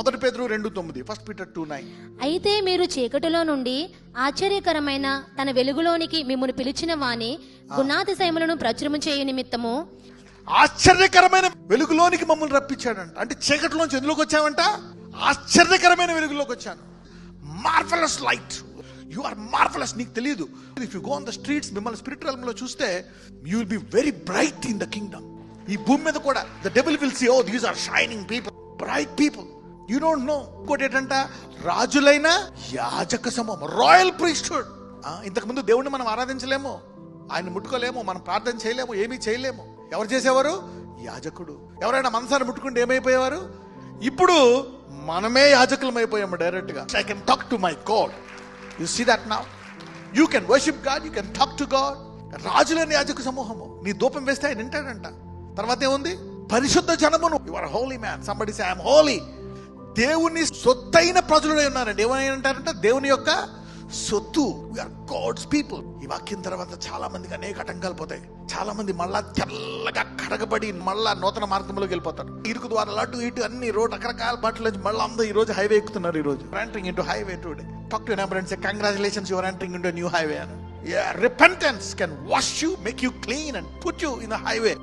1 పేతురు 2:9, 1 Peter 2:9. అయితే మీరు చీకటిలో నుండి ఆశ్చర్యకరమైన తన వెలుగులోనికి మిమ్మును పిలిచిన వాని గుణాతిశయములను ప్రచురము చేయు నిమిత్తము, ఆశ్చర్యకరమైన వెలుగులోనికి మమ్మల్ని రప్పించాడంట. అంటే చీకటిలోంచి ఎందులోకి వచ్చామంట? ఆశ్చర్యకరమైన వెలుగులోకి వచ్చాను. Marvellous light, you are marvellous. నీకు తెలియదు, if you go on the streets, మిమ్మల్ని స్పిరిట్ realm లో చూస్తే you will be very bright in the kingdom. ఈ భూమి మీద కూడా the devil will see, oh these are shining people, bright people. You don't know. ఇంకోటి ఏంటంట, రాజులైన యాజక సమూహం, రాయల్ ప్రీస్ట్హుడ్. ఇంతకు ముందు దేవుణ్ణి మనం ఆరాధించలేము, ఆయన ముట్టుకోలేము, మనం ప్రార్థన చేయలేము, ఏమీ చేయలేము. ఎవరు చేసేవారు? యాజకుడు. ఎవరైనా మనసాన్ని ముట్టుకుంటే ఏమైపోయేవారు? ఇప్పుడు మనమే యాజకులం అయిపోయాము డైరెక్ట్ గా. I can talk to my God. You see that now. You can worship God, you can talk to God. రాజులని యాజక సమూహము. నీ ధూపం వేస్తే ఆయన వింటాడంట. తర్వాత ఏముంది? పరిశుద్ధ జనమును. You are holy man. Somebody say I am holy. దేవుని సొత్తైన ప్రజలుడే ఉన్నారండి. ఏమని అంటారంట? దేవుని యొక్క సొత్తు. We are God's people. ఈ వాక్యం తర్వాత చాలా మందికి అనేక ఆటంకాలు పోతాయి. చాలా మంది మళ్ళా తెల్లగా కడగబడి మళ్ళా నూతన మార్గంలోకి వెళ్ళిపోతారు. ఇరుకు ద్వారా అటు ఇటు అన్ని రోడ్ రకరకాల బాటల నుంచి మళ్ళీ అందరూ ఈ రోజు హైవే ఎక్కుతున్నారు. ఈ రోజు entering into highway today. Talk to number and say congratulations, you are entering into new highway. Repentance can wash you, make you clean and put you in the highway.